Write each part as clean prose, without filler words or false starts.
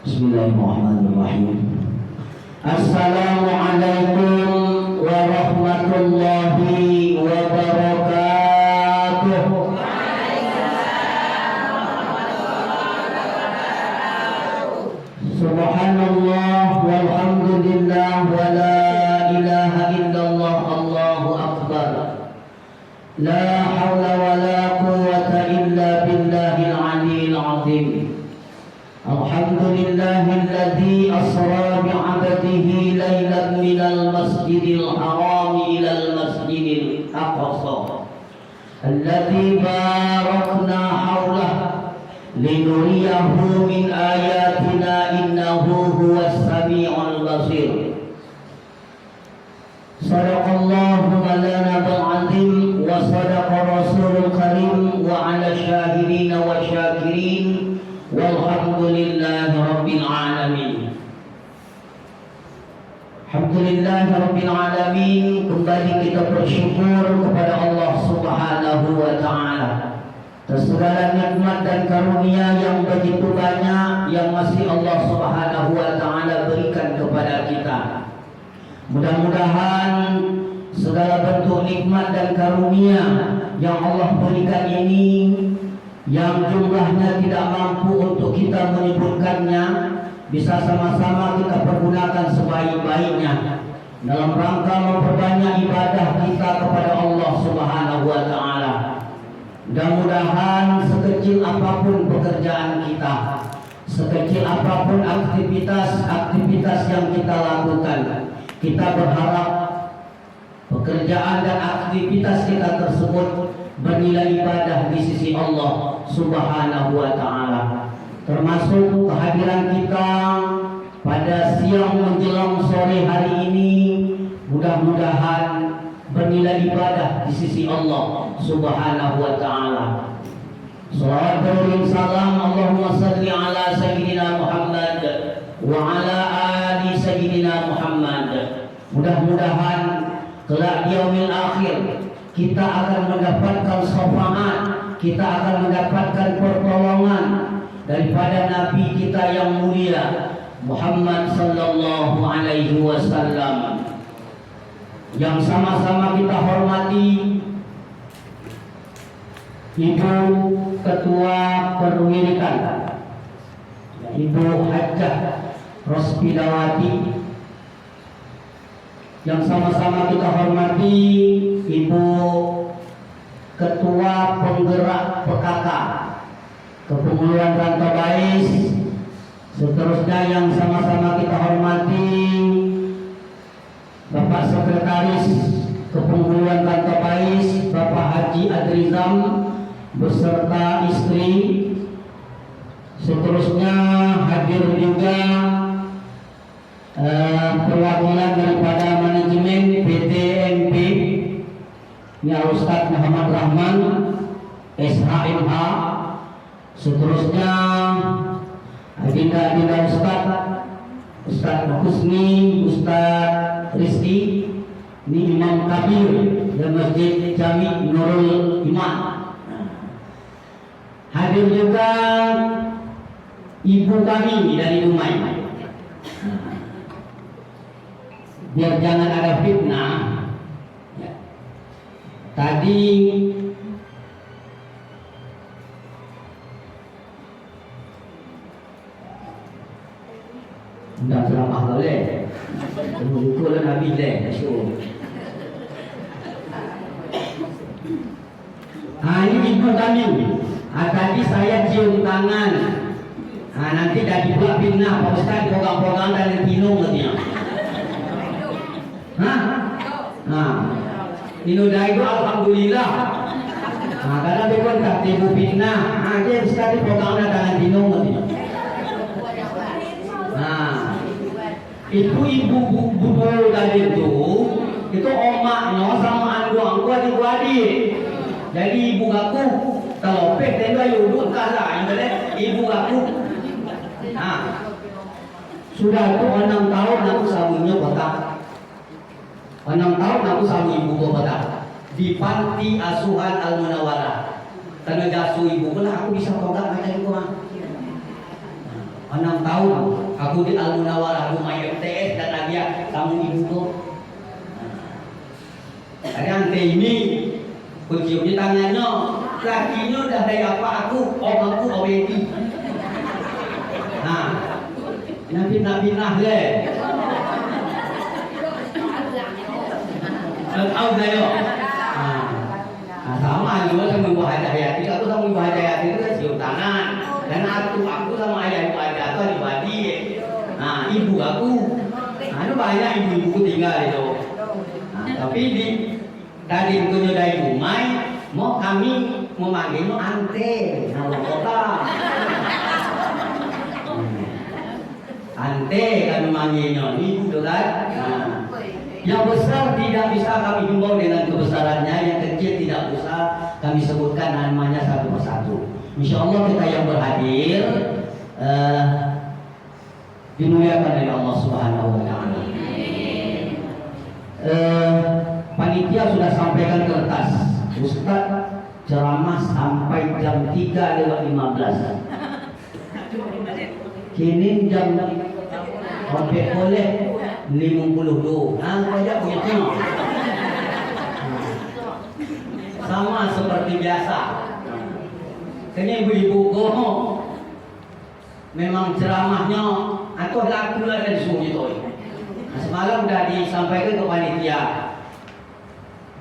Bismillahirrahmanirrahim. Assalamualaikum warahmatullahi wabarakatuh. Subhanallah walhamdulillah wa la ilaha illallah Allahu akbar. La hawla wa la quwwata illa billahil aliyyil azim. Alhamdulillahilladzi asra bi'abdihi lailan minal masjidil haram ilal masjidil aqsa alladzi barakna hawlahu linuriyahu min ayatina innahu huwas sami'ul basir. Sadaqallahu maulana al-azim wa sadaqa rasulul karim wa ala syahidina wa syakirin walhamdulillahi rabbil alamin. Alhamdulillahi rabbil alamin. Kembali kita bersyukur kepada Allah Subhanahu wa ta'ala atas segala nikmat dan karunia yang begitu banyak yang masih Allah Subhanahu wa ta'ala berikan kepada kita. Mudah-mudahan segala bentuk nikmat dan karunia yang Allah berikan ini, yang jumlahnya tidak mampu untuk kita menyebutkannya, bisa sama-sama kita pergunakan sebaik-baiknya dalam rangka memperbanyak ibadah kita kepada Allah Subhanahu wa ta'ala. Mudah-mudahan sekecil apapun pekerjaan kita, sekecil apapun aktivitas yang kita lakukan, kita berharap pekerjaan dan aktivitas kita tersebut bernilai ibadah di sisi Allah Subhanahu wa ta'ala. Termasuk kehadiran kita pada siang menjelang sore hari ini, mudah-mudahan bernilai ibadah di sisi Allah Subhanahu wa ta'ala. Salawat dan salam Allahumma salli ala sayyidina Muhammad wa ala ali sayyidina Muhammad. Mudah-mudahan kelak di yaumil akhir kita akan mendapatkan syafaat, kita akan mendapatkan pertolongan daripada Nabi kita yang mulia Muhammad sallallahu alaihi wasallam, yang sama-sama kita hormati Ibu Ketua Perwirikan, Ibu Hajjah Rospidawati, yang sama-sama kita hormati Ibu Ketua Penggerak PKK Kepulauan Rantau Bais. Seterusnya yang sama-sama kita hormati Bapak Sekretaris Kepulauan Rantau Bais, Bapak Haji Adrizam beserta istri. Seterusnya hadir juga perwakilan daripada manajemen PT MP, ya Ustaz Muhammad Rahman SHMH. Seterusnya Adinda Ustaz Husni, Ustaz Rizki, ini Imam Kabir dan Masjid Jami Nurul Iman. Hadir juga ibu kami dari Dumai. Biar jangan ada fitnah, tadi tidak ceramah boleh, buku lah Nabi deh, ini ibu kami. Tadi saya cium tangan. Nanti dah dibuat fitnah, Pak Ustaz program-program dari Tino katanya. Inoda itu alhamdulillah. Karena dia kan tak tipu fitnah. Dia sekali program dengan Tino katanya. Itu ibu tadi itu omaknya sama andu adik-adik. Jadi ibu aku telopek tenda yudut kalah ibu aku. Nah, sudah itu 6 tahun aku sabunya kotak. 6 tahun aku sabu ibu kotak di panti asuhan Al-Munawwarah. Karena jasuh ibu pun aku bisa kotak aja itu mah. 6 tahun aku di Al-Munawwarah rumah MTS dan dia kamu ibu kok. Ada ante ini kuncinya tangannya, lakinya udah dari apa aku, aku already. Nah, nabi-nabi le. Tahu dah yo. Nah, sama juga sama ibu Hajayati, aku sama ibu Hajayati itu kan cium tangan. Dan aku sama ayah ibu Hajayati di Badi. Nah, ibu aku, nah itu banyak ibu-ibu tinggal itu. Nah, tapi dari punya dari rumah, mau kami memanggilnya ante, nama kota. Ante kami manggilnya, ibu kan. Nah, yang besar tidak bisa kami himbau dengan kebesarannya, yang kecil tidak bisa kami sebutkan namanya satu persatu. Insya Allah kita yang berhadir dimuliakan oleh Allah Subhanahu Wa Taala. Panitia sudah sampaikan kertas, Ustaz ceramah sampai jam 3:15. Kini jam sampai boleh 52. Nah, banyak begitu. Sama seperti biasa. Kini ibu-ibu memang ceramahnya atau laku lah dan sunyi itu. Nah, semalam sudah disampaikan ke panitia.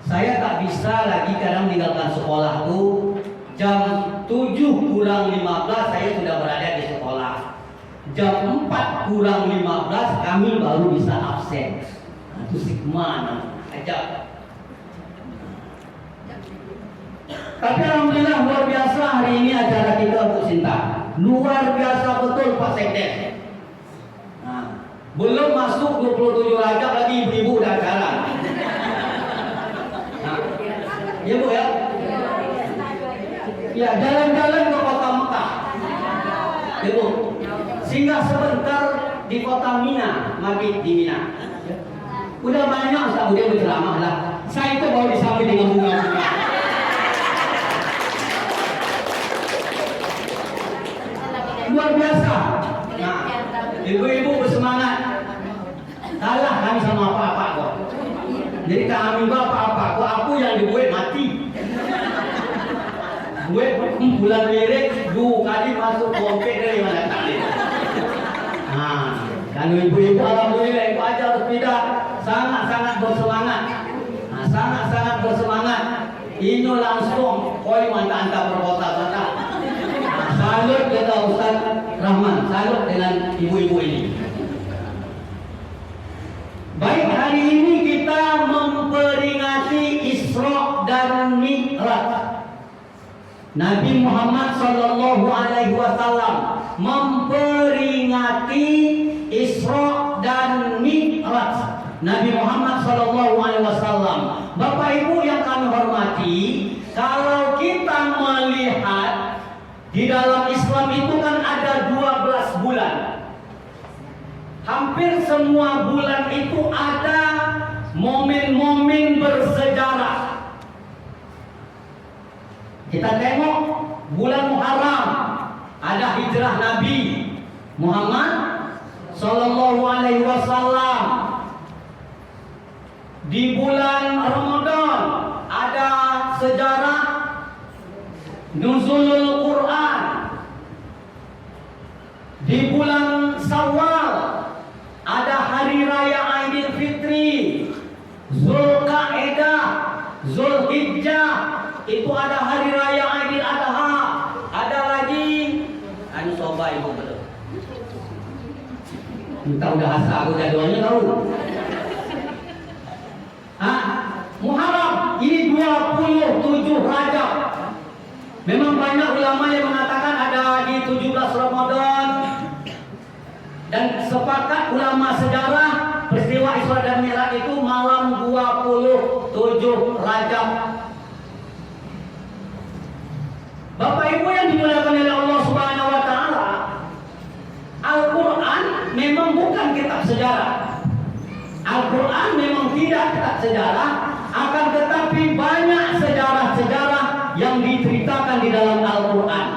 Saya tak bisa lagi kadang meninggalkan sekolah tuh jam 7:15 saya sudah berada di sekolah. Jam 4:15 kami baru bisa absen. Nah, itu sigma aja. Tapi alhamdulillah luar biasa hari ini acara kita Bu Sinta. Luar biasa betul Pak Sekdes. Nah, belum masuk 27 Rajab lagi ibu-ibu udah acara. Nah, ya Bu ya. Ya, jalan-jalan ke kota Mekah. Ya Bu. Singgah sebentar di kota Mina, mabit di Mina. Udah banyak Ustaz udah berceramah lah. Saya itu baru disambut dengan bunga-bunga. Luar biasa. Nah, ibu-ibu bersemangat. Kalah kami sama apa-apa kok. Jadi kami apa-apa kok aku yang dibuat mati. Buat bulan lirik 2 kali masuk kompet dari mana tadi. Nah, dan ibu-ibu alhamdulillah ibu ajar tidak sangat-sangat bersemangat. Nah, sangat-sangat bersemangat. Ini langsung koi mantap berkota-kota. Salut kepada Ustaz Rahman, salut dengan ibu-ibu ini. Baik, hari ini kita memperingati Isra dan Mi'raj. Nabi Muhammad Sallallahu Alaihi Wasallam memperingati Isra dan Mi'raj. Nabi Muhammad Sallallahu Alaihi Wasallam. Bapak Ibu yang kami hormati, kalau kita melihat di dalam Islam itu kan ada 12 bulan. Hampir semua bulan itu ada momen-momen bersejarah. Kita tengok bulan Muharram, ada hijrah Nabi Muhammad Sallallahu Alaihi Wasallam. Di bulan Ramadan ada sejarah Nuzulul Quran. Di bulan Syawal ada hari raya Aidil Fitri, Zulqa'dah, Zulhijjah, itu ada hari raya Aidil Adha. Ada lagi anu soba ibu betul. Kita udah asa aku jadwalnya tahu. Muharram ini 27 Rajab. Memang banyak ulama yang mengatakan ada di 17 Ramadan dan sepakat ulama sejarah peristiwa Isra dan Mi'raj itu malam 27 Rajab. Bapak Ibu yang dimuliakan oleh Allah Subhanahu wa taala, Al-Qur'an memang bukan kitab sejarah. Al-Quran memang tidak kitab sejarah, akan tetapi banyak sejarah-sejarah yang diceritakan di dalam Al-Quran.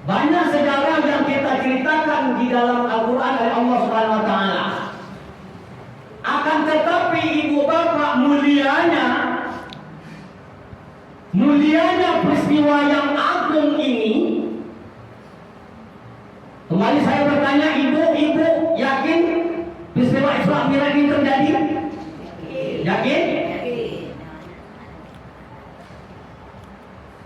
Banyak sejarah yang kita ceritakan di dalam Al-Quran oleh Allah Subhanahu wa taala. Akan tetapi ibu bapak, mulianya peristiwa yang agung ini. Kembali saya bertanya, ibu yakin peristiwa Isra Mi'raj ini terjadi? Yakin?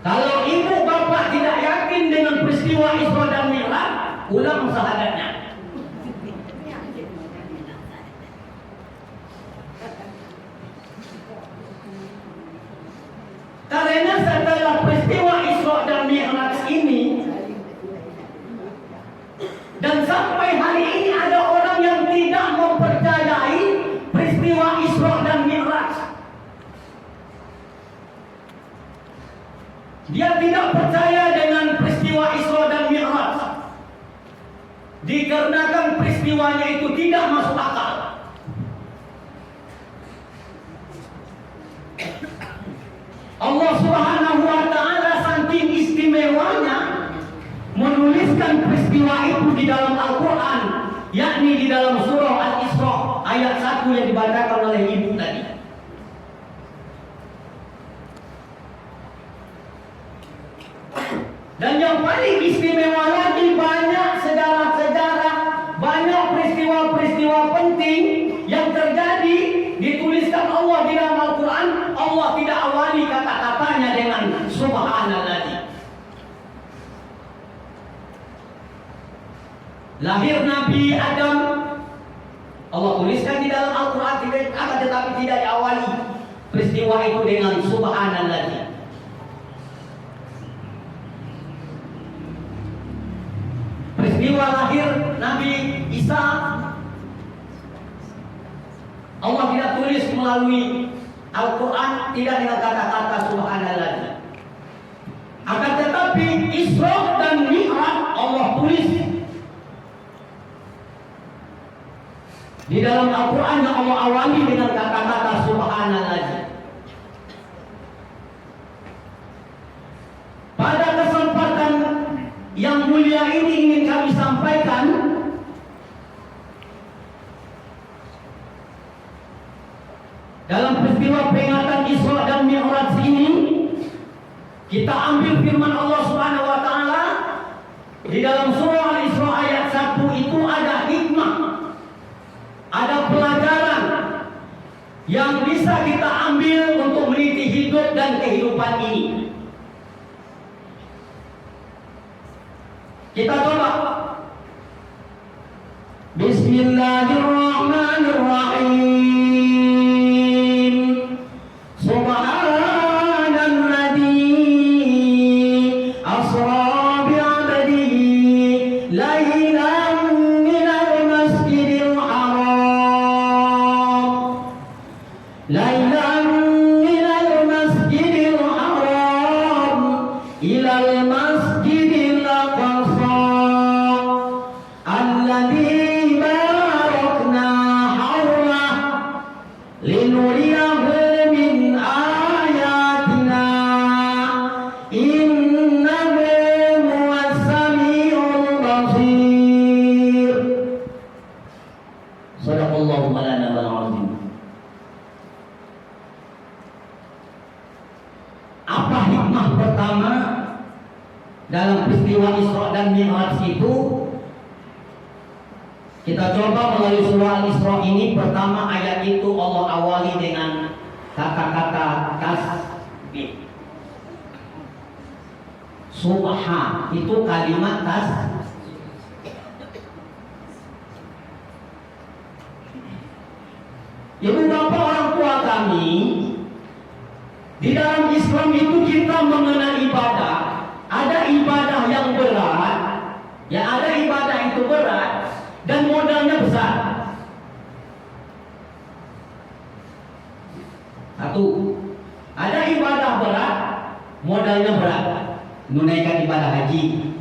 Kalau ibu bapak tidak yakin dengan peristiwa Isra dan Mi'raj, ulang syahadatnya. Karena setelah peristiwa Isra dan Mi'raj ini, dan sampai hari ini ada orang yang tidak mempercayai peristiwa Isra dan Mi'raj. Dia tidak percaya dengan peristiwa Isra dan Mi'raj, dikarenakan peristiwanya itu tidak masuk akal. Allah Subhanahu wa taala saking istimewanya menuliskan peristiwa itu di dalam Al-Quran, yakni di dalam surah Al-Isra ayat 1 yang dibacakan oleh ibu tadi. Dan yang paling istimewa lagi, banyak sejarah-sejarah, banyak peristiwa-peristiwa penting yang terjadi dituliskan Allah di dalam Al-Quran. Allah tidak awali kata-katanya dengan subhanallah. Lahir Nabi Adam, Allah tuliskan di dalam Al-Quran, akan tetapi tidak diawali peristiwa itu dengan subhanallah. Peristiwa lahir Nabi Isa, Allah tidak tulis melalui Al-Quran, tidak dengan kata-kata subhanallah. Akan tetapi Isra dan Mi'raj Allah tulis di dalam Al-Quran yang Allah awali dengan kata-kata subhanallah. Pada kesempatan yang mulia ini ingin kami sampaikan dalam peristiwa peringatan Isra dan Mi'raj ini, kita ambil firman Allah Subhanahu wa taala di dalam surah Al-Isra ayat 1 itu ada hikmah, ada pelajaran yang bisa kita ambil untuk meniti hidup dan kehidupan ini. Kita coba. Bismillahirrahmanirrahim. Subhanalladzi asra bi'abdihi laylan minal masjidil haram ilal masjidil aqsa alladzi barakna hawlah linuriyahu min ayatina innahu huwas samiul basir. Sadaqallahu malana wal azim. Apa hikmah pertama dalam peristiwa Isra dan Mi'raj itu? Kita coba melalui surah Al-Isra ini. Pertama ayat itu Allah awali dengan kata-kata tasbih. Subhan itu kalimat tasbih. Ibu bapak orang tua kami, di dalam Islam itu kita mengenal ibadah. Ada ibadah yang berat, ya ada ibadah itu berat dan modalnya besar. Satu, ada ibadah berat, modalnya berat. Menunaikan ibadah haji,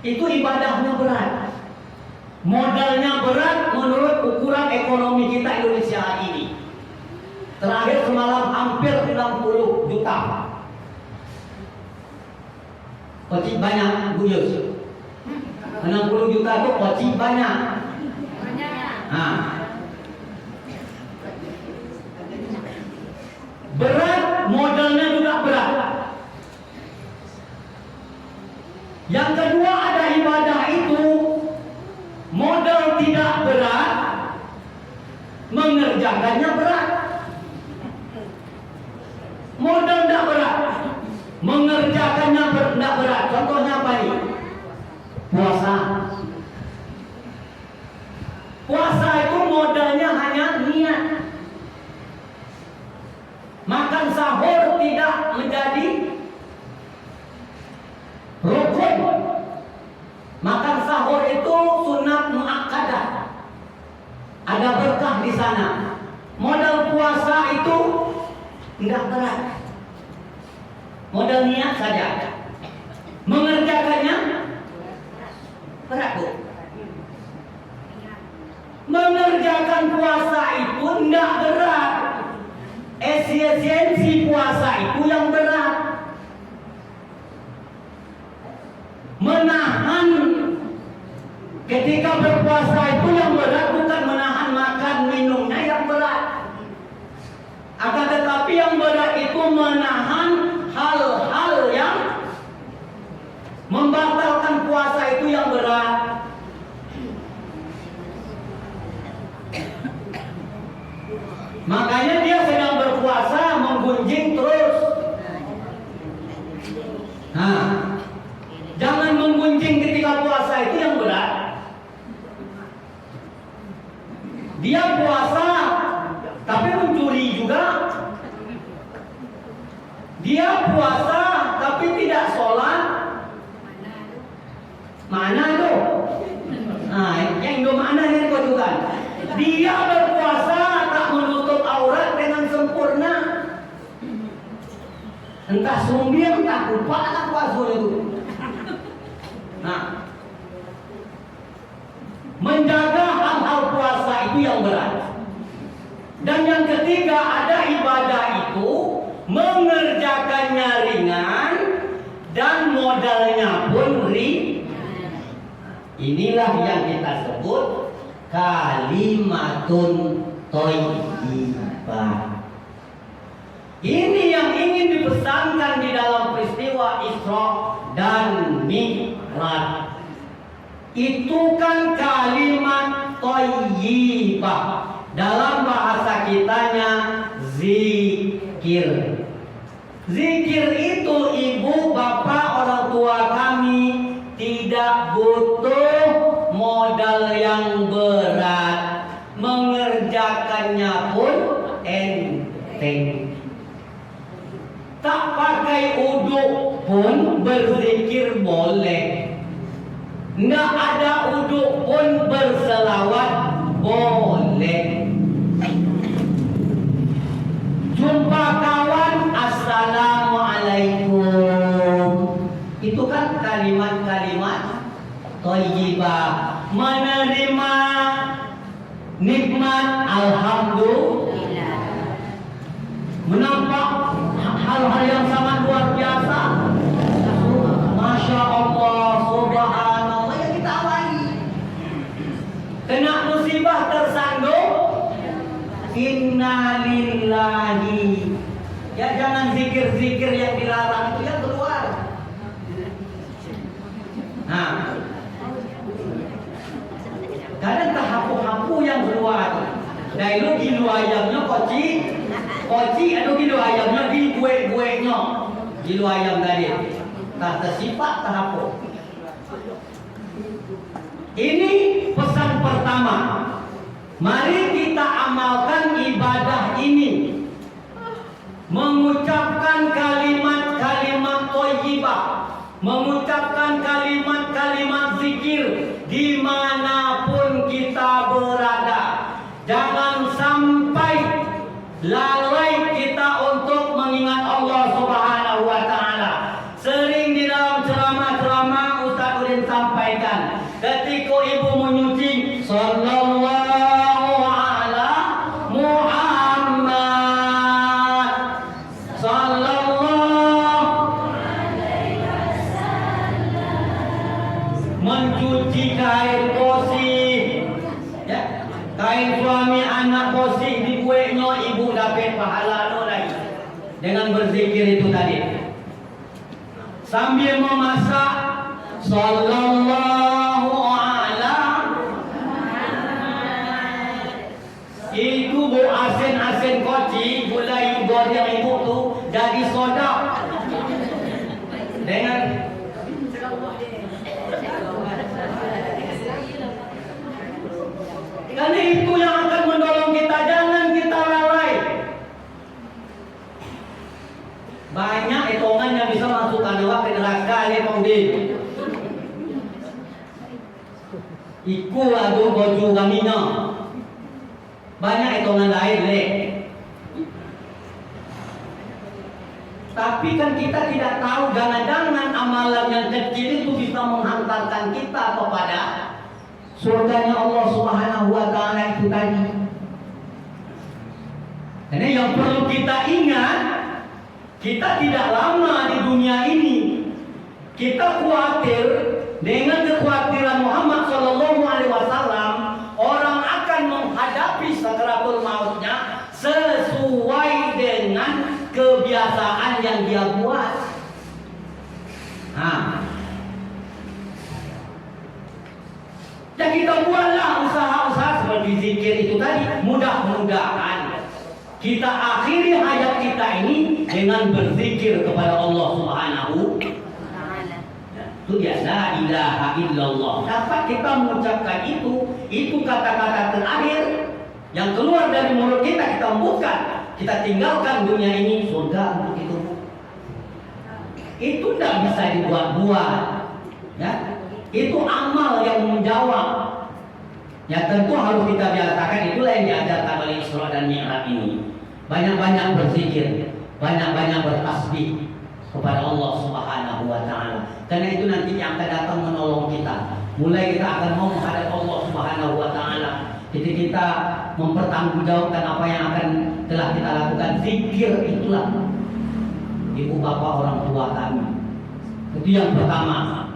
itu ibadahnya berat, modalnya berat menurut ukuran ekonomi kita Indonesia ini. Terakhir semalam hampir 60 juta. Kocik banyak, Bu Yus. 60 juta itu kocik banyak. Nah, berat, modalnya juga berat. Yang kedua, ada ibadah itu modal tidak berat, mengerjakannya berat. Modal tidak berat, mengerjakannya tidak berat. Contohnya apa nih? Puasa. Puasa itu modalnya hanya niat. Makan sahur tidak menjadi rukun. Makan sahur itu sunat muakkadah. Ada berkah di sana. Modal puasa itu tidak berat. Modal niat saja. Mengerjakannya berat, Bu. Mengerjakan puasa itu tidak berat. Esensi puasa itu yang berat. Menahan ketika berpuasa itu yang berat, bukan menahan makan minumnya yang berat. Akan tetapi yang berat itu menahan hal-hal yang membatalkan puasa itu yang berat. Makanya dia sedang berpuasa menggunjing terus. Nah, jangan menggunjing ketika puasa, itu yang berat. Dia puasa tapi mencuri juga. Dia puasa tapi tidak sholat. Mana tuh? Nah, yang itu mana nih kau juga? Dia berpuasa tak menutup aurat dengan sempurna. Entah sumbir, entah lupa, entah puasa itu. Nah, menjaga hal-hal puasa itu yang berat. Dan yang ketiga, ada ibadah itu mengerjakannya ringan dan modalnya pun ringan. Inilah yang kita sebut kalimatun thayyibah. Ini yang ingin dipesankan di dalam peristiwa Isra dan Mi'raj. Itu kan kalimat thayyibah. Dalam bahasa kitanya zikir. Zikir itu ibu, bapak, orang tua kami tidak butuh modal yang berat. Mengerjakannya pun enteng. Tak pakai uduk pun berzikir boleh. Nggak ada uduk pun berselawat boleh. Jumpa kawan, assalamualaikum. Itu kan kalimat-kalimat thayyibah. Menerima nikmat alhamdulillah. Menampak hal-hal yang sangat luar biasa. Masya Allah, subhanallah, ya kita awali. Kena musibah tersandung, innalillahi. Ya jangan zikir-zikir yang dilarang itu yang keluar. Nah, kadang tahapu-hapu yang keluar. Nah itu gilu ayamnya koci aduh gilu ayamnya di gue-guenya. Gilu ayam tadi. Tak tersifat tahapu. Ini pesan pertama. Mari kita amalkan ibadah ini. Mengucapkan kalimat-kalimat thayyibah, mengucapkan kalimat-kalimat zikir dimanapun kita berada. Jangan sampai lalai kita untuk mengingat Allah Subhanahu wa Ta'ala. Sering di dalam ceramah-ceramah Ustaz Udin sampaikan, ketika ibu menyuci sallallahu ala Muhammad, sallallahu mencuci kain gosip, ya, kain suami anak gosip dibuatnya, ibu dapat pahala lagi dengan berzikir itu tadi. Sambil memasak sallallahu ala itu bu asin-asin koci gula ibu yang ibu tu jadi soda dengan karena itu yang akan menolong kita. Jangan kita lalai. Banyak hitungan yang bisa masukkan awak ke neraka ni Paudin. Iku adu baju kamina. Banyak hitungan lain leh. Tapi kan kita tidak tahu, jangan-jangan amalan yang kecil itu bisa menghantarkan kita kepada surganya Allah Subhanahu wa Ta'ala itu tadi. Jadi yang perlu kita ingat, kita tidak lama di dunia ini. Kita khawatir dengan kekhawatiran Muhammad Sallallahu Alaihi Wasallam, orang akan menghadapi sakaratul mautnya sesuai dengan kebiasaan yang dia buat. Ya kita buatlah usaha-usaha seperti zikir itu tadi. Mudah-mudahan kita akhiri hayat kita ini dengan berzikir kepada Allah Subhanahu itu ya, la ilaha illallah. Dapat kita mengucapkan itu kata-kata terakhir yang keluar dari mulut kita, kita embuskan, kita tinggalkan dunia ini, surga untuk itu. Itu tidak bisa dibuat-buat, ya. Itu amal yang menjawab. Ya tentu harus kita biasakan. Itulah yang diajarkan oleh Isra dan Mi'raj ini. Banyak-banyak berzikir, banyak-banyak bertasbih kepada Allah Subhanahu wa Ta'ala. Karena itu nanti yang akan datang menolong kita. Mulai kita akan mau menghadap Allah Subhanahu wa Ta'ala. Jadi kita mempertanggungjawabkan apa yang akan telah kita lakukan. Zikir itulah ibu bapak orang tua kami. Itu yang pertama.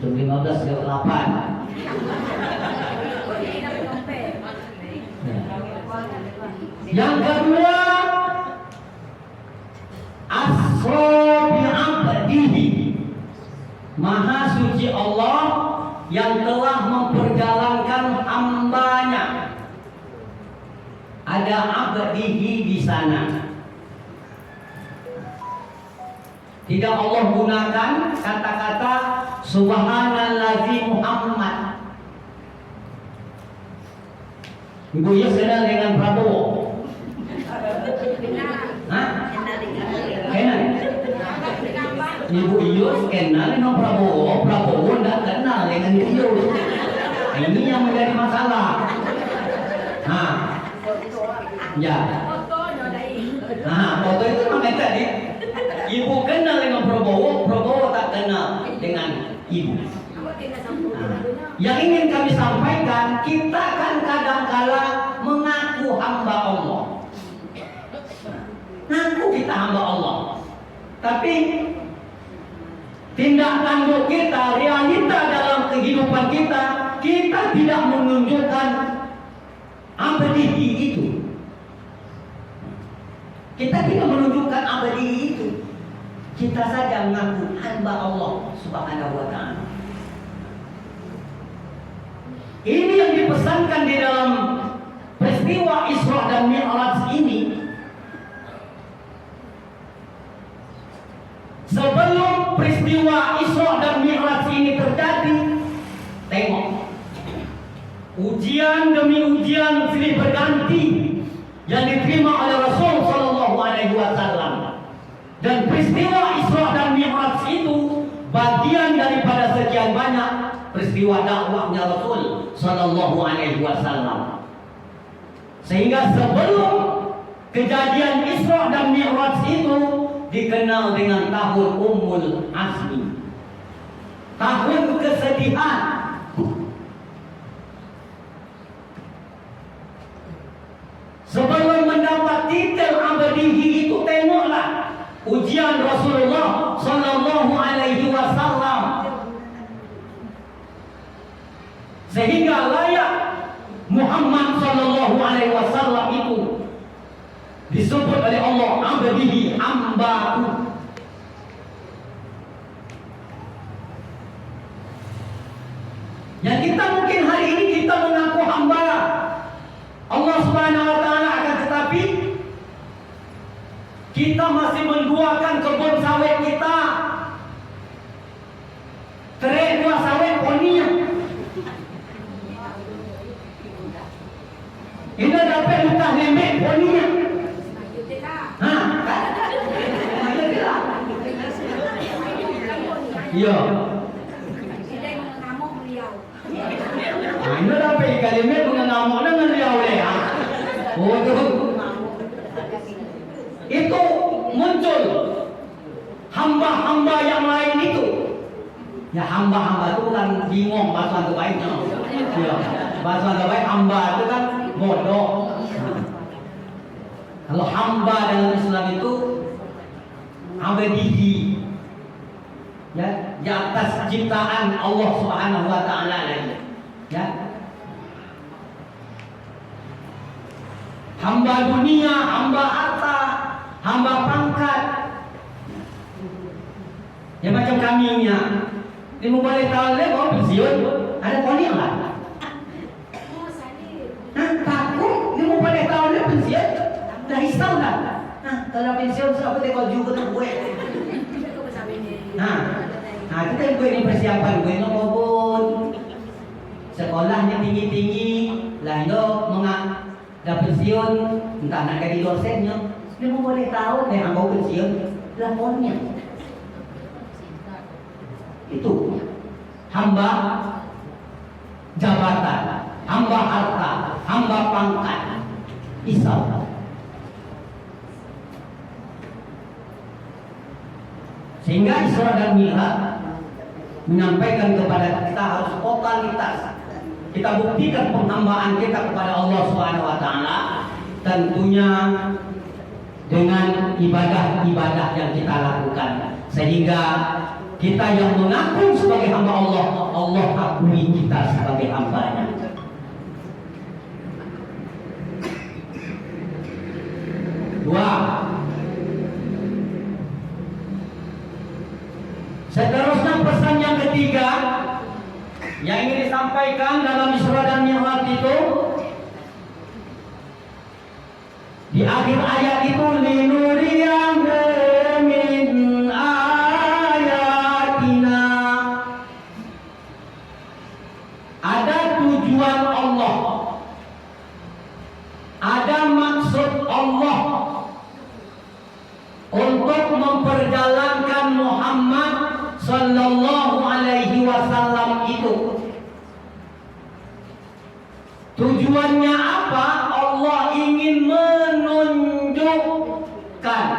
Jam 15:08. Yang kedua, asra bi abdihi, maha suci Allah yang telah memperjalankan hambanya. Ada abdihi di sana. Tidak Allah gunakan kata-kata subhanallazi Muhammad. Ibu Yus kenal dengan Prabowo? Hah? Kenal? Ibu Yus kenal dengan Prabowo? Prabowo tidak kenal dengan Ibu Yus. Ini yang menjadi masalah. Ya. Foto itu namanya tadi. Ibu kenal dengan Prabowo, Prabowo tak kenal dengan ibu. Yang ingin kami sampaikan, kita kan kadang-kala mengaku hamba Allah. Ngaku kita hamba Allah. Tapi tindak tanduk kita, realita dalam kehidupan kita, kita tidak menunjukkan abadi itu. Kita tidak menunjukkan abadi itu. Kita saja mengaku hamba Allah Subhanahu wa Ta'ala. Ini yang dipesankan di dalam peristiwa Isra dan Mi'raj ini. Sebelum peristiwa Isra dan Mi'raj ini terjadi, tengok, ujian demi ujian silih berganti yang diterima oleh Rasul Sallallahu Alaihi Wasallam. peristiwa Isra dan Mi'raj itu bagian daripada sekian banyak peristiwa dakwahnya Rasul Sallallahu Alaihi Wasallam. Sehingga sebelum kejadian Isra dan Mi'raj itu dikenal dengan tahun Ummul Azmi, tahun kesedihan. Sebelum mendapat titel abadihi itu, tengoklah ujian Rasulullah Sallallahu Alaihi Wasallam, sehingga layak Muhammad Sallallahu Alaihi Wasallam itu disebut oleh Allah abadihi, hambaku. Yang kita mungkin hari ini kita mengaku hamba Allah Subhanahu Wa Taala, akan tetapi kita masih menduakan kebun sawit kita, terik dua sawit poninya. Ini dapat luka nemek poninya. Iya. Ini dapat ikan nemek mengamuk dengan riau leha. Oh tu. Itu muncul hamba-hamba yang lain itu. Ya, hamba-hamba itu bukan bingung bahasa terbaiknya. Ya, bahasa terbaik hamba itu kan bodoh. Kalau hamba dalam Islam itu abadihi, ya, di atas ciptaan Allah Subhanahu Wa Taala lagi. Ya. Hamba dunia, hamba harta, hamba pangkat. Ya macam kaminya. Ini mau balik tahun lagi mau pensiun, ada poni enggak? Nah, takut ini mau balik tahun lagi pensiun, dah hisap dah. Nah, kalau pensiun siapa teh kau juga tu gue. Nah, kita yang gue ini persiapan gue no kebun, sekolahnya tinggi-tinggi, lah itu dah pensiun, entah nak jadi dosennya, dia mau boleh tahu deh angkau pensiun, lapornya. Itu hamba jabatan, hamba harta, hamba pangkat, isal. Sehingga Isra dan Mi'raj menyampaikan kepada kita harus totalitas. Kita buktikan penghambaan kita kepada Allah Subhanahu Wa Taala, tentunya dengan ibadah-ibadah yang kita lakukan, sehingga kita yang mengaku sebagai hamba Allah, Allah akui kita sebagai hambanya. Dua, seterusnya pesan yang ketiga yang ingin disampaikan dalam Isra dan Mi'raj itu, di akhir ayat itu, linuriyahu min ayatina, ada tujuan Allah, ada maksud Allah untuk memperjalankan Muhammad Sallallahu Alaihi Wasallam itu. Tujuannya apa? Allah ingin menunjukkan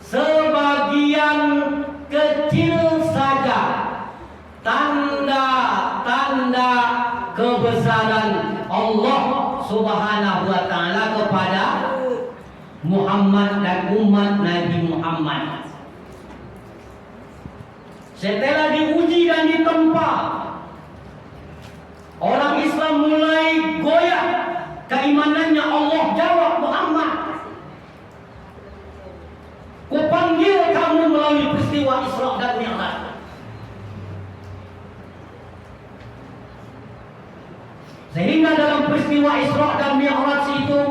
sebagian kecil saja tanda-tanda kebesaran Allah Subhanahu Wa Taala kepada Muhammad dan umat Nabi Muhammad. Setelah diuji dan ditempa, orang Islam mulai goyah keimanannya. Allah jawab, Muhammad, kupanggil kamu melalui peristiwa Isra dan Mi'raj. Sehingga dalam peristiwa Isra dan Mi'raj itu,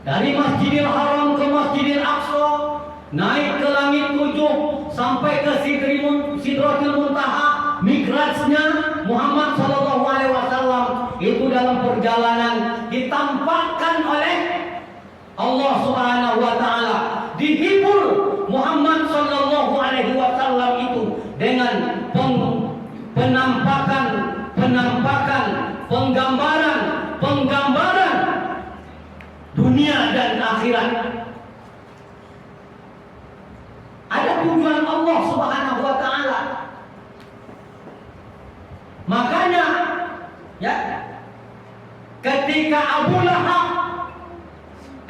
dari Masjidil Haram ke Masjidil Aqsa, naik ke langit 7 sampai ke Sidratul Muntaha, mikrajnya Muhammad Sallallahu Alaihi Wasallam itu dalam perjalanan ditampakkan oleh Allah Subhanahu Wa Taala, dihibur Muhammad Sallallahu Alaihi Wasallam itu dengan penggambaran dunia dan akhirat. Ada tujuan Allah Subhanahu Wa Taala. Makanya, ya, ketika Abu Lahab,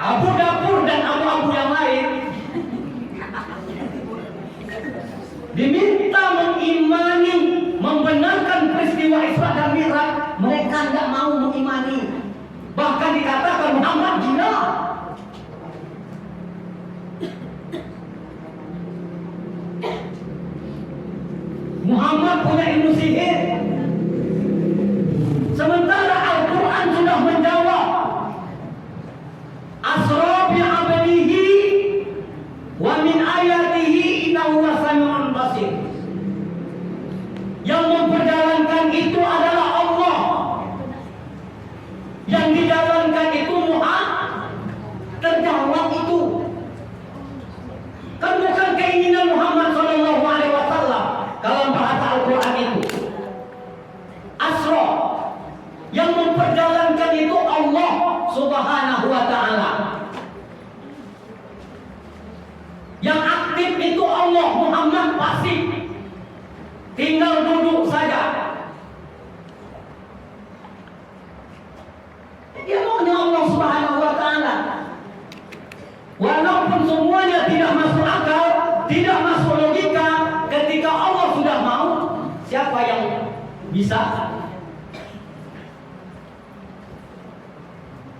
Abu Dapur dan abu-abu yang lain diminta mengimani, membenarkan peristiwa Isra dan Mi'raj, mereka tidak mau mengimani. Bahkan dikatakan Muhammad gila. Muhammad punya ilmu sihir. Sementara Al-Quran sudah menjawab, Asra bi 'abdihi wa min ayatihi innahu sami'un basir. Yang memperjalankan itu adalah Allah. Yang dijalankan itu Muhammad. Terjawab itu. Kan bukan keinginan Muhammad Sallallahu Alaihi Wasallam dalam bahasa Al-Quran itu. Asra, yang memperjalankan itu Allah Subhanahu Wa Taala. Yang aktif itu Allah, Muhammad pasif, tinggal duduk saja. Dia maunya Allah Subhanahu Wa Taala. Walaupun semuanya tidak masuk akal, tidak masuk logika, ketika Allah sudah mau, siapa yang bisa?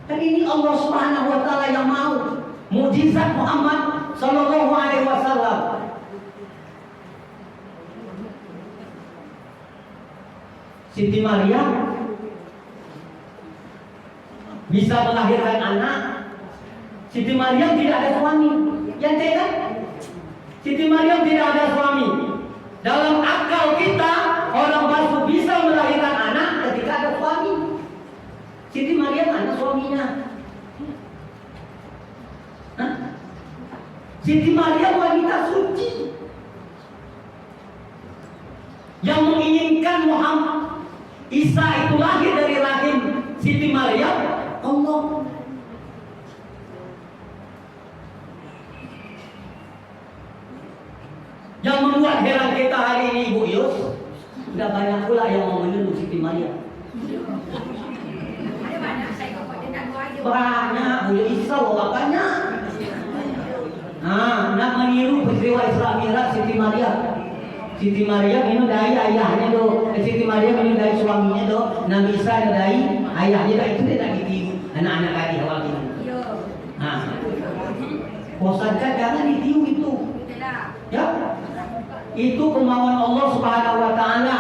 Dan ini Allah Subhanahu Wa Taala yang mau. Mukjizat Muhammad Sallallahu Alaihi Wasallam. Siti Maryam bisa melahirkan anak. Siti Maryam tidak ada suami. Yang tidak? Siti Maryam tidak ada suami. Dalam akal kita, orang basuh bisa melahirkan anak ketika ada suami. Siti Maryam ada suaminya. Hah? Siti Maryam wanita suci yang menginginkan Muhammad Isa itu lahir dari rahim Siti Maryam, Allah. Yang membuat heran kita hari ini, Ibu Yus, sudah banyak pula yang mau menuduh Siti Maryam. Banyak, Bu Isa banyak. Nak meniru peristiwa Isra Mi'raj Siti Maryam. Siti Maryam ini dari ayahnya tuh. Siti Maryam ini dari suaminya tuh. Nabi Isa ini dari ayahnya tuh. Itu tidak ditiru anak-anak tadi awal ini. Bosankan jangan ditiru itu. Ya, itu kemauan Allah Subhanahu Wa Taala.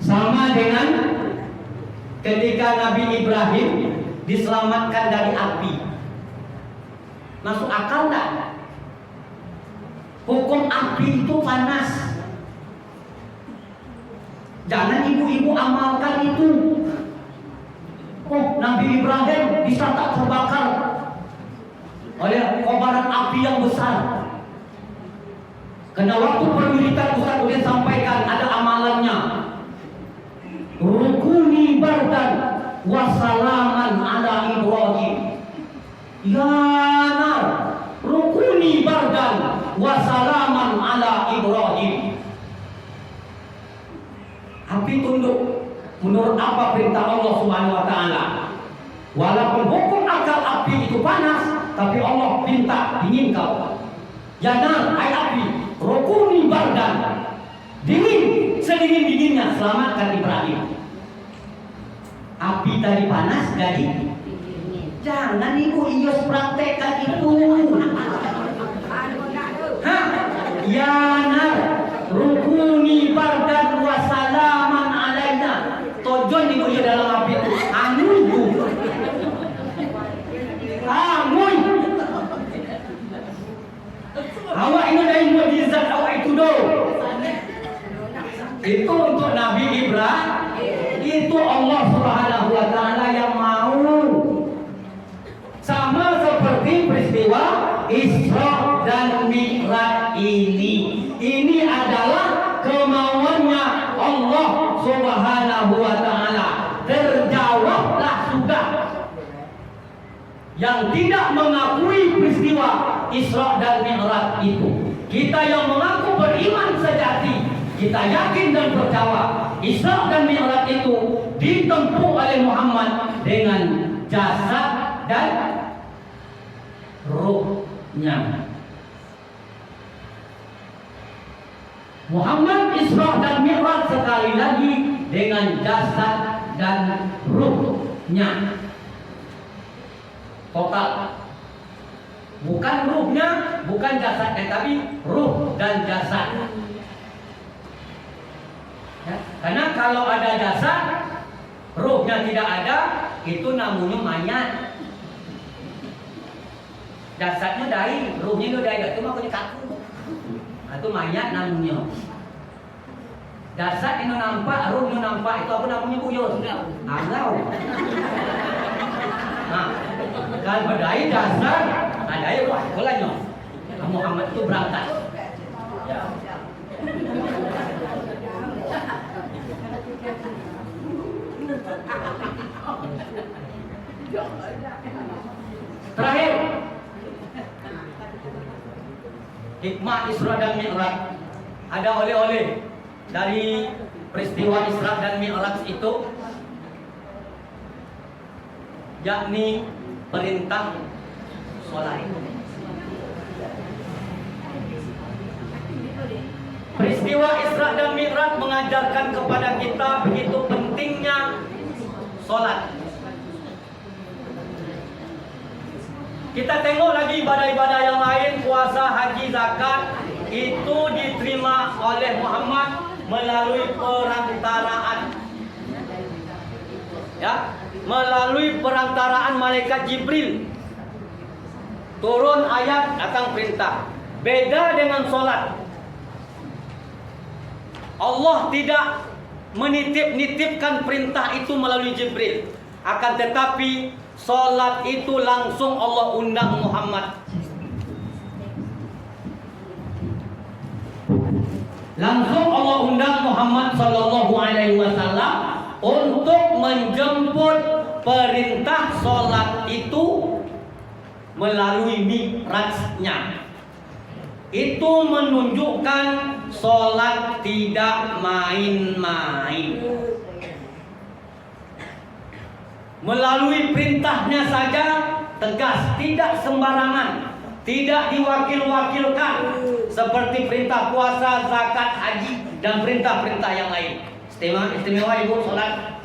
Sama dengan ketika Nabi Ibrahim diselamatkan dari api. Masuk akal enggak? Hukum api itu panas. Jangan ibu-ibu amalkan itu. Oh, Nabi Ibrahim bisa tak terbakar oleh kobaran api yang besar. Karena waktu perwiritan Ustaz Udin sampaikan ada amalannya. Rukuni bardan wassalaman ala Ibrahim. Ya nar, rukuni bardan wassalaman ala Ibrahim. Api tunduk menurut apa perintah Allah Subhanahu Wa Taala. Walaupun hukum akal api itu panas, tapi Allah minta dingin kau. Ya nar, hai api, rukuni bardan, dingin, sedingin-dinginnya selamatkan Ibrahim. Api tadi panas jadi jangan Ibu Iyos praktekkan itu. Ya nar, rukuni bardan wassalaman alaina. Tojon Ibu Iyos dalam api itu angun Bu. Angun. Awak ini dari mukjizat awak itu do. Itu untuk Nabi Ibrahim. Itu Allah Subhanahu Wa Taala yang mau. Sama seperti peristiwa Isra dan tidak mengakui peristiwa Isra dan Mi'raj itu. Kita yang mengaku beriman sejati, kita yakin dan percaya Isra dan Mi'raj itu ditempuh oleh Muhammad dengan jasad dan ruhnya. Muhammad Isra dan Mi'raj sekali lagi dengan jasad dan ruhnya. Total. Bukan ruhnya, bukan jasadnya, tapi ruh dan jasad. Ya, karena kalau ada jasad, ruhnya tidak ada, itu namanya mayat. Jasadnya dari, ruhnya itu dari, itu makanya kaku. Itu mayat namanya. Jasad itu nampak, ruhnya nampak, itu apa namanya buyut? Angau. Nah, kalau berdaya jasad, ada ya wah, kolanya. Muhammad itu berangkat. Ya. Terakhir, hikmah Isra dan Mi'raj. Ada oleh-oleh dari peristiwa Isra dan Mi'raj itu, yakni perintah sholat. Peristiwa Isra dan Mi'raj mengajarkan kepada kita begitu pentingnya sholat. Kita tengok lagi ibadah-ibadah yang lain, puasa, haji, zakat, itu diterima oleh Muhammad melalui perantaraan, ya, melalui perantaraan malaikat Jibril. Turun ayat, datang perintah. Beda dengan sholat. Allah tidak menitip-nitipkan perintah itu melalui Jibril. Akan tetapi sholat itu langsung Allah undang Muhammad. Langsung Allah undang Muhammad sallallahu alaihi wasallam untuk menjemput perintah sholat itu melalui mi'rajnya. Itu menunjukkan sholat tidak main-main. Melalui perintahnya saja tegas, tidak sembarangan, tidak diwakil-wakilkan seperti perintah puasa, zakat, haji dan perintah-perintah yang lain. Istimewa ibu sholat.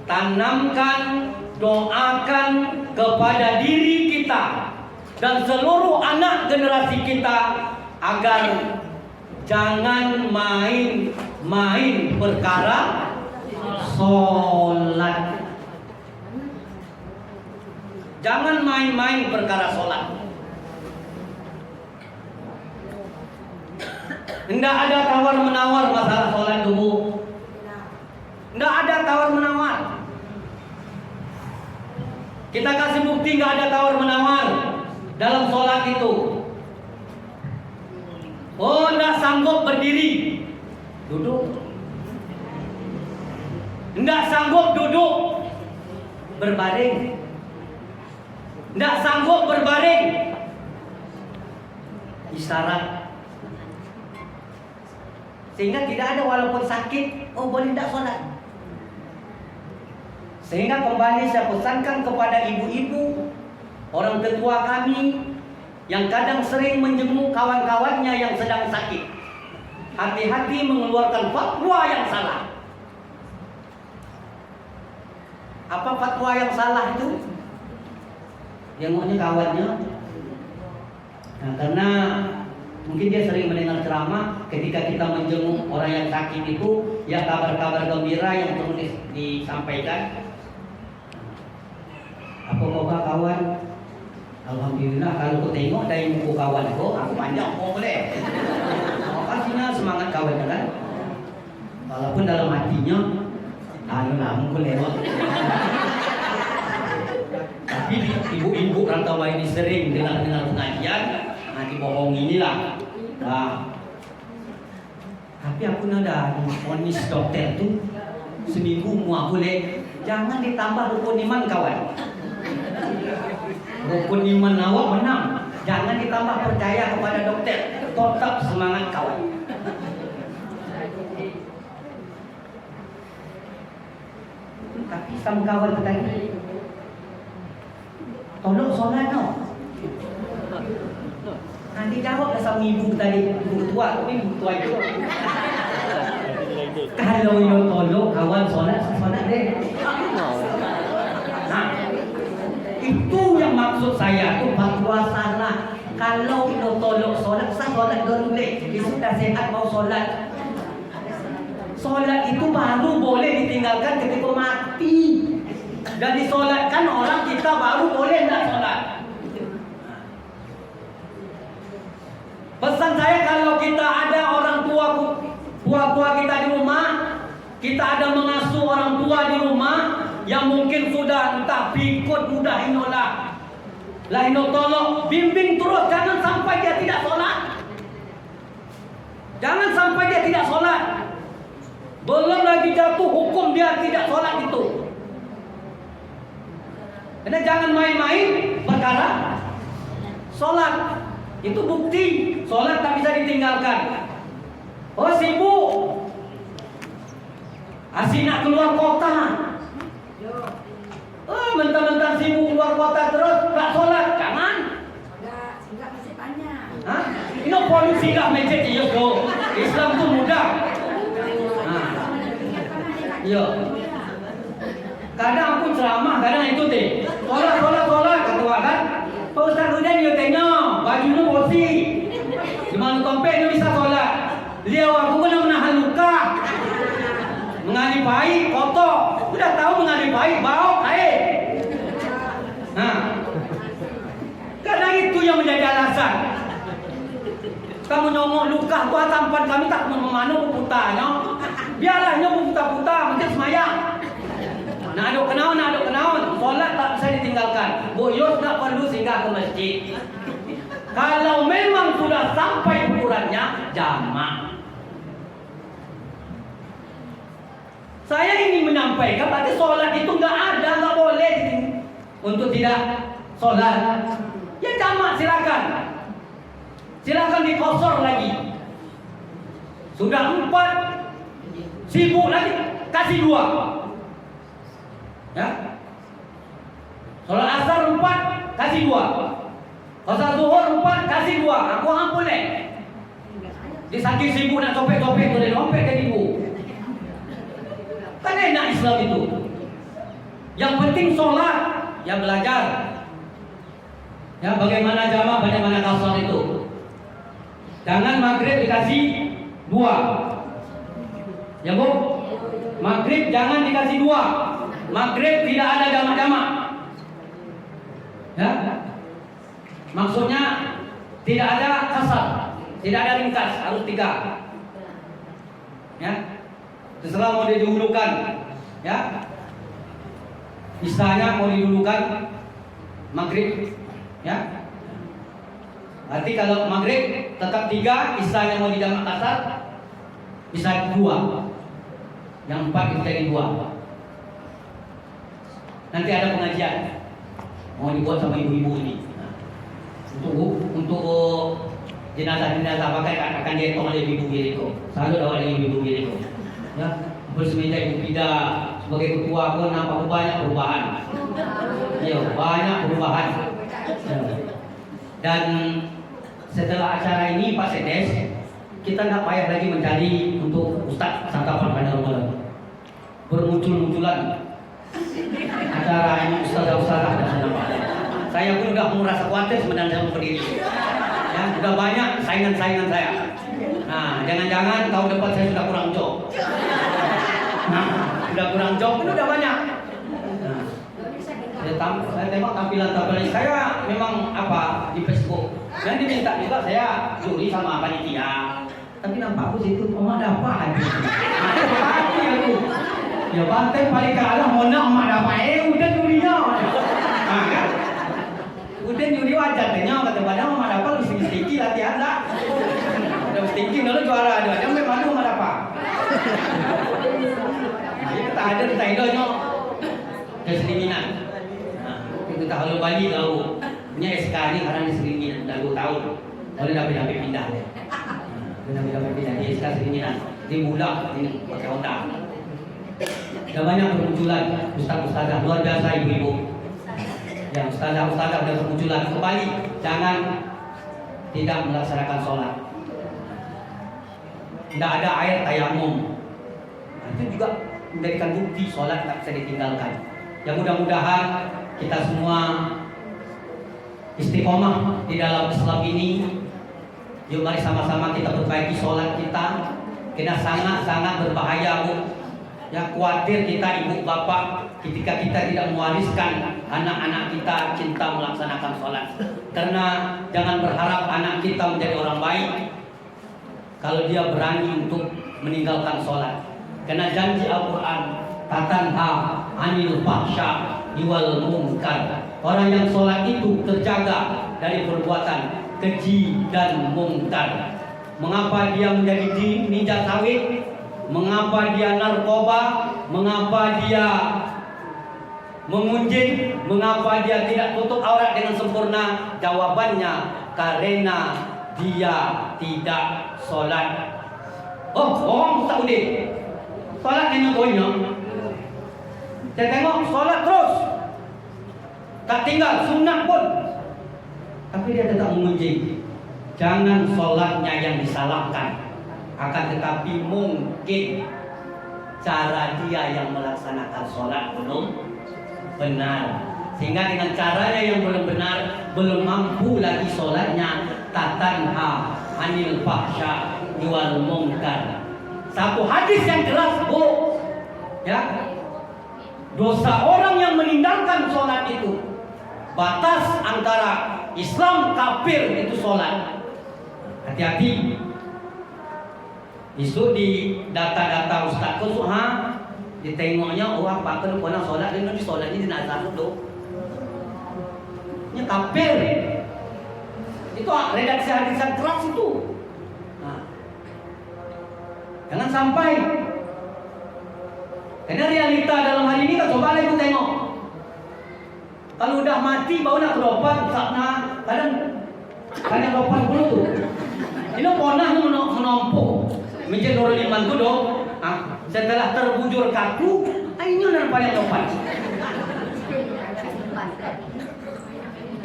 Tanamkan, doakan kepada diri kita dan seluruh anak generasi kita agar jangan main-main perkara sholat. Jangan main-main perkara sholat. Tidak ada tawar-menawar masalah sholat dulu. Tidak ada tawar-menawar. Kita kasih bukti nggak ada tawar-menawar dalam sholat itu. Oh, tidak sanggup berdiri, duduk. Tidak sanggup duduk, berbaring. Tidak sanggup berbaring, isyarat. Sehingga tidak ada walaupun sakit, oh boleh tidak sholat. Sehingga kembali saya pesankan kepada ibu-ibu, orang tetua kami yang kadang sering menjenguk kawan-kawannya yang sedang sakit. Hati-hati mengeluarkan fatwa yang salah. Apa fatwa yang salah itu? Jenguknya kawannya. Nah, karena mungkin dia sering mendengar ceramah, ketika kita menjenguk orang yang sakit itu, ya kabar-kabar gembira yang terus disampaikan. Apa kabar kawan? Alhamdulillah, kalau aku tengok dari muka kawan aku panjang, oh boleh. Pastinya semangat kawan kan? Walaupun dalam hatinya, aku lewat. Tapi ibu-ibu rantau ini sering dengar pengajian, nanti bohong inilah. Nah, tapi aku nada vonis dokter tuh seminggu mau boleh, jangan ditambah rukun iman kawan. Rukun iman awak menang. Jangan ditambah percaya kepada dokter. Tetap semangat kawan. Tapi sama kawan tadi, tolong solat no. Nanti jawab sama ibu tadi, ibu tua, tapi ibu tua itu. Kalau yo tolong kawan solat deh. Nah, itu yang maksud saya tuh fatwa salah. Kalau kita tolong solat, solat dulu deh. Sudah sehat mau solat. Solat itu baru boleh ditinggalkan ketika mati. Dan disolatkan orang kita baru boleh tidak solat. Pesan saya kalau kita ada orang tua kita di rumah, kita ada mengasuh orang tua di rumah yang mungkin sudah entah pikut mudah inolah. Lah ino tolong bimbing terus, jangan sampai dia tidak solat. Jangan sampai dia tidak solat. Belum lagi jatuh hukum dia tidak solat itu. Karena jangan main-main perkara solat. Itu bukti solat tak bisa ditinggalkan. Oh sibuk, asyik nak keluar kota. Oh mentang-mentang sibuk keluar kota terus tak solat, jangan. Enggak masih banyak. Hah? Ini polisi lah macet iyo go. Islam tu mudah. Iya. Kadang aku ceramah, kadang itu deh. Solat kata awak kan. Pak Ustaz Rudan dia tengok bajunya bosi. Di mana tompek dia bisa solat. Dia aku kena menahan luka. Mengali baik, kotor. Sudah tahu mengali baik, bau air. Nah. Karena itu yang menjadi alasan. Kamu nyomok luka gua tampan kami tak memanu putanya. Biarlah nyo putar-putar macam semayang. Nak aduk kenaun. Solat tak bisa ditinggalkan. Buyut tak perlu singgah ke masjid. Kalau memang sudah sampai ukurannya, jamak. Saya ingin menyampaikan berarti solat itu enggak boleh untuk tidak solat. Ya jamak silakan. Silakan dikosor lagi. Sudah 4, sibuk lagi, kasih 2. Ya. Solat asar 4, kasih 2. Solat zuhur 4, kasih 2. Aku ampun Di saking sibuk nak copet-copet tu dia copet jadi ibu. Kan enak Islam itu. Yang penting solat, yang belajar. Ya, bagaimana jamak, bagaimana kasar itu. Jangan maghrib dikasih 2. Ya Bu? Maghrib jangan dikasih 2. Maghrib tidak ada jamak-jamak. Ya? Maksudnya tidak ada kasar, tidak ada ringkas, harus 3. Ya? Terserah mau didahulukan. Ya? Istilahnya mau didahulukan maghrib. Ya? Berarti kalau maghrib tetap 3, istilahnya mau dijamak kasar bisa 2. Yang 4 itu jadi 2. Nanti ada pengajian mau dibuat sama ibu-ibu ini. Untuk jenazah pakai akan dihitung oleh ibu Biriko. Selalu ada oleh ibu Biriko. Ya, bersemenjak ibu Pida sebagai ketua pun nampak banyak perubahan. Iya, banyak perubahan. Ya. Dan setelah acara ini Pak Sedes, kita nggak payah lagi mencari untuk Ustaz santapan pada Ramadan. Bermunculan acara ini ustazah-ustazah dan senang. Saya pun sudah merasa khawatir sebenarnya saya berdiri. Ya, sudah banyak saingan-saingan saya. Nah, jangan-jangan tahun depan saya sudah kurang job. Nah, sudah kurang job, itu sudah banyak. Nah, saya tengok tampilan-tampilan saya memang apa di Facebook. Dan diminta juga saya juri sama panitia. Tapi nampak aku situ, emak dapat. Apa aku? Ya bantai paling kalah mau nak emak dapat. Udah jurinya. Nah, kan? Udah juri wajar tanya kata padahal emak dapat mesti latihan dah. Udah mesti dulu juara dia. Dia memang emak dapat. Nah, kita ada di Taidonya. Kesedinginan. Nah, kita halu Bali tahu. Saya ini karena diseringin udah 2 tahun. Boleh dapat pindah deh. Dapat pindah dia sekarang seringinan. Di Bulak ini pakai Honda. Ada banyak bermunculan ustaz-ustazah luar biasa ibu-ibu. Ya ustazah-ustazah udah bermunculan kembali. Jangan tidak melaksanakan sholat. Tidak ada air tayamum. Itu juga menjadikan bukti sholat tak bisa ditinggalkan. Yang mudah-mudahan kita semua istiqomah di dalam Islam ini. Yuk mari sama-sama kita perbaiki sholat kita. Karena sangat-sangat berbahaya, Bu. Ya, khawatir kita ibu bapak ketika kita tidak mewariskan anak-anak kita cinta melaksanakan sholat. Karena jangan berharap anak kita menjadi orang baik kalau dia berani untuk meninggalkan sholat. Karena janji Al-Quran, tatanha anil fahsya wal munkar. Orang yang sholat itu terjaga dari perbuatan keji dan munkar. Mengapa dia menjadi ninja sawit? Mengapa dia narkoba? Mengapa dia mengunjing? Mengapa dia tidak tutup aurat dengan sempurna? Jawabannya karena dia tidak sholat. Oh, orang Saudi sholat dengan tuanya. Saya tengok sholat terus, tak tinggal sunnah pun, tapi dia tetap mengunjing. Jangan sholatnya yang disalahkan, akan tetapi mungkin cara dia yang melaksanakan sholat belum benar, sehingga dengan caranya yang belum benar, belum mampu lagi sholatnya. Tatanha anil fahsya wal munkar. Satu hadis yang jelas, Bu, ya, dosa orang yang meninggalkan sholat itu, batas antara Islam kafir itu sholat. Hati-hati. Isu di data-data Ustaz Kusuha ditengoknya, oh apa kan pernah sholat dan nanti sholatnya tidak satu doh. Ini kafir. Itu redaksi hadis yang keras itu. Nah, jangan sampai. Karena realita dalam hari ini kan coba ibu tengok. Kalau udah mati baru nak berobat, kadang berobat dulu tuh. Ini pernah menompo menjadi Nurul Iman tu dong. Setelah terbujur kaku, ini orang paling berobat.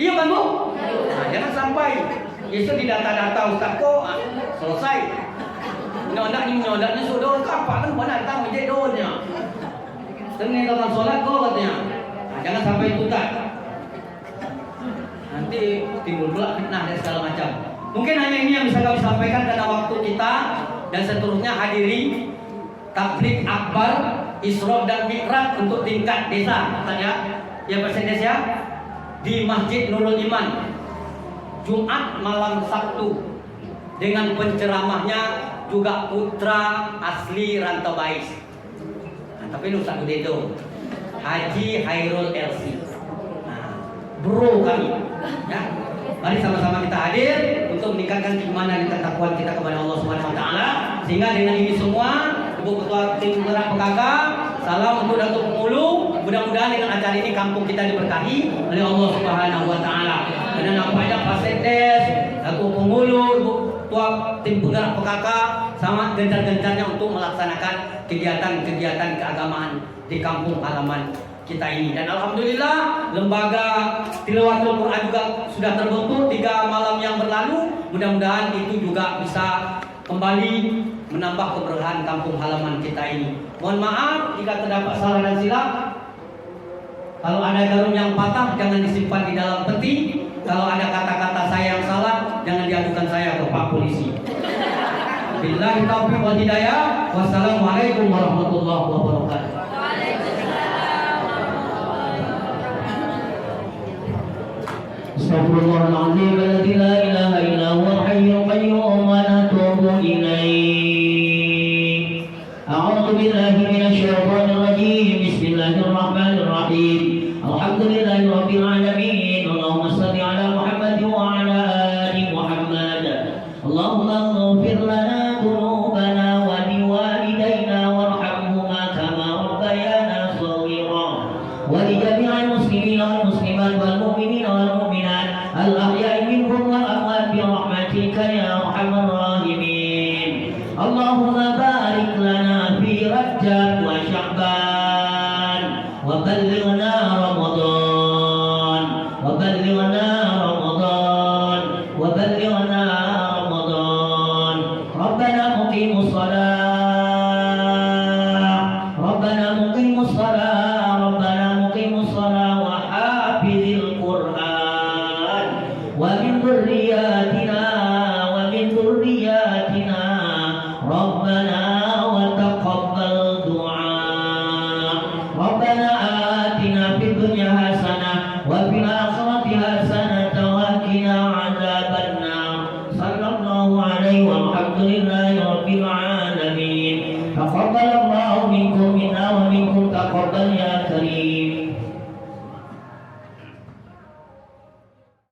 Iya kan Bu? Nah, jangan sampai itu di data-data Ustaz kok selesai. Nyodaknya sudah kapan kan mana datang menjadi doanya. Meninggalkan sholat kok katanya. Nah, jangan sampai ikutan. Nanti timbul pula fitnah dan segala macam. Mungkin hanya ini yang bisa kami sampaikan karena waktu kita, dan seterusnya hadiri tabligh akbar Isra dan Mi'raj untuk tingkat desa, ya, ya Persendes ya, di Masjid Nurul Iman Jumat malam Sabtu dengan penceramahnya juga putra asli Rantau Bais. Tapi lu satu dedo Haji Hairul LC. Nah, bro kami, ya. Mari sama-sama kita hadir untuk meningkatkan keimanan dan ketakwaan kita kepada Allah Subhanahu wa taala. Sehingga dengan ini semua, Ibu Ketua Tim Penggerak PKK, salam untuk Datuk Pengulu. Mudah-mudahan dengan acara ini kampung kita diberkahi oleh Allah Subhanahu wa taala. Dan nampaknya Pak Sekdes, Datuk Pengulu, Ibu Ketua Tim Penggerak PKK sangat gencar-gencarnya untuk melaksanakan kegiatan-kegiatan keagamaan di kampung halaman kita ini. Dan alhamdulillah lembaga Tilawatul Quran juga sudah terbentuk 3 malam yang berlalu. Mudah-mudahan itu juga bisa kembali menambah keberkahan kampung halaman kita ini. Mohon maaf jika terdapat salah dan silap. Kalau ada jarum yang patah jangan disimpan di dalam peti. Kalau ada kata-kata saya yang salah jangan diadukan saya ke Pak Polisi. Billahi taufiq wal hidayah. Wassalamualaikum warahmatullahi wabarakatuh. Astagfirullahaladzim alladzi la ilaha illa huwal hayyul qayyum wa natubu ilaih. A'udzu billahi minasy syaithanir rajim. Bismillahirrahmanirrahim. Alhamdulillahirabbil alamin. Allahumma shalli ala Muhammad wa ala ali Muhammad. Allahumma ighfir lana dhunubana wa liwalidayna warhamhuma kama rabbayana shaghira. Wa li jami'il muslimina wal muslimat wal mu'minina wal mu'minat al ذرياتنا ومن ذرياتنا ربنا وتقبل دعاء ربنا آتنا في الدنيا حسنة وفي الآخرة حسنة وقنا عذاب النار صلى الله عليه والحمد لله رب العالمين تقبل الله منكم منا ومنكم تقبل يا كريم